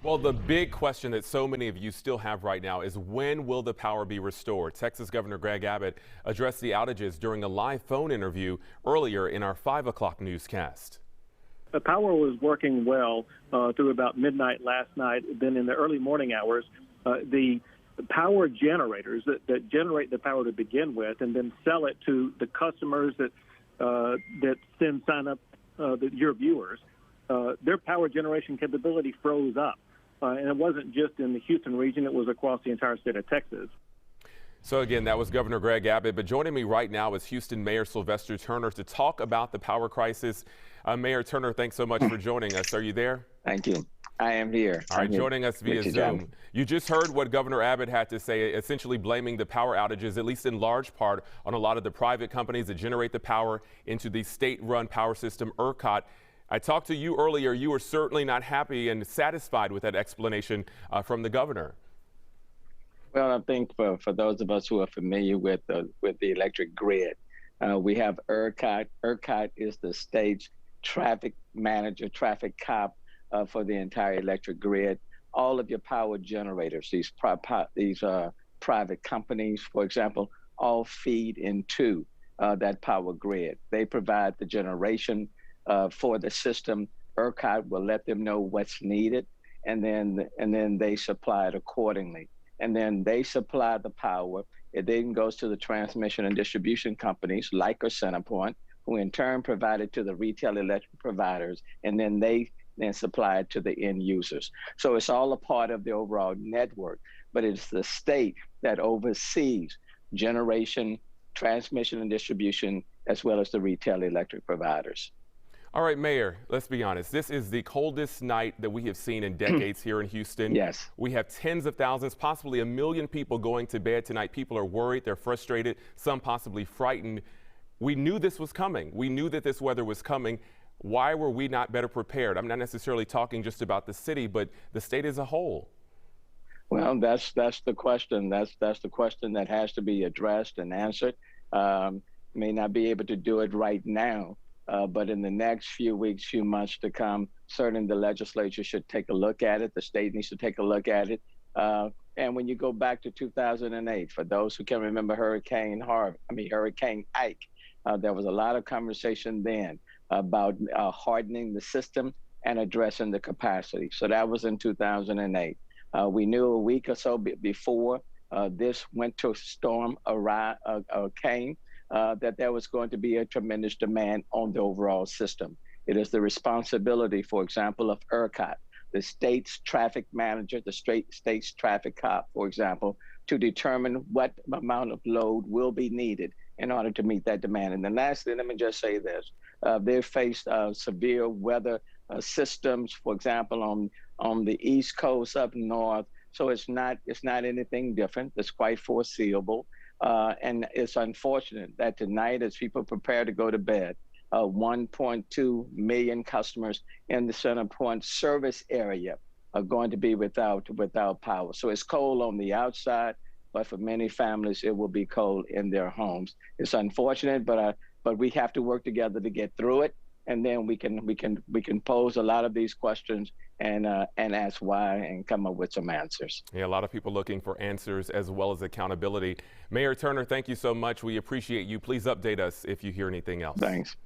Well, the big question that so many of you still have right now is when will the power be restored? Texas Governor Greg Abbott addressed the outages during a live phone interview earlier in our 5 o'clock newscast. The power was working well through about midnight last night. Then in the early morning hours, the power generators that generate the power to begin with and then sell it to the customers that then sign up your viewers, their power generation capability froze up. And it wasn't just in the Houston region, it was across the entire state of Texas. So again, that was Governor Greg Abbott. But joining me right now is Houston Mayor Sylvester Turner to talk about the power crisis. Mayor Turner, thanks so much for joining us. Are you there? Thank you. I am here. All right, joining us via Zoom. You just heard what Governor Abbott had to say, essentially blaming the power outages, at least in large part, on a lot of the private companies that generate the power into the state-run power system, ERCOT. I talked to you earlier. You were certainly not happy and satisfied with that explanation from the governor. Well, I think for those of us who are familiar with the electric grid, we have ERCOT. ERCOT is the state's traffic manager, traffic cop for the entire electric grid. All of your power generators, these private companies, for example, all feed into that power grid. They provide the generation for the system. ERCOT will let them know what's needed, and then they supply it accordingly. And then they supply the power. It then goes to the transmission and distribution companies like CenterPoint, who in turn provide it to the retail electric providers, and then they supply it to the end users. So it's all a part of the overall network, but it's the state that oversees generation, transmission and distribution, as well as the retail electric providers. All right, Mayor, let's be honest. This is the coldest night that we have seen in decades here in Houston. Yes. We have tens of thousands, possibly 1 million people going to bed tonight. People are worried, they're frustrated, some possibly frightened. We knew this was coming. We knew that this weather was coming. Why were we not better prepared? I'm not necessarily talking just about the city, but the state as a whole. Well, that's the question. That's the question that has to be addressed and answered. May not be able to do it right now. But in the next few weeks, few months to come, certainly the legislature should take a look at it. The state needs to take a look at it. And when you go back to 2008, for those who can remember Hurricane Ike, there was a lot of conversation then about hardening the system and addressing the capacity. So that was in 2008. We knew a week or so before this winter storm came, that there was going to be a tremendous demand on the overall system. It is the responsibility, for example, of ERCOT, the state's traffic manager, the state's traffic cop, for example, to determine what amount of load will be needed in order to meet that demand. And then lastly, let me just say this. They've faced severe weather systems, for example, on the East Coast up north. So it's not anything different. It's quite foreseeable. And it's unfortunate that tonight, as people prepare to go to bed, 1.2 million customers in the CenterPoint service area are going to be without power. So it's cold on the outside, but for many families, it will be cold in their homes. It's unfortunate, but we have to work together to get through it. And then we can pose a lot of these questions and ask why and come up with some answers. Yeah, a lot of people looking for answers as well as accountability. Mayor Turner, thank you so much. We appreciate you. Please update us if you hear anything else. Thanks.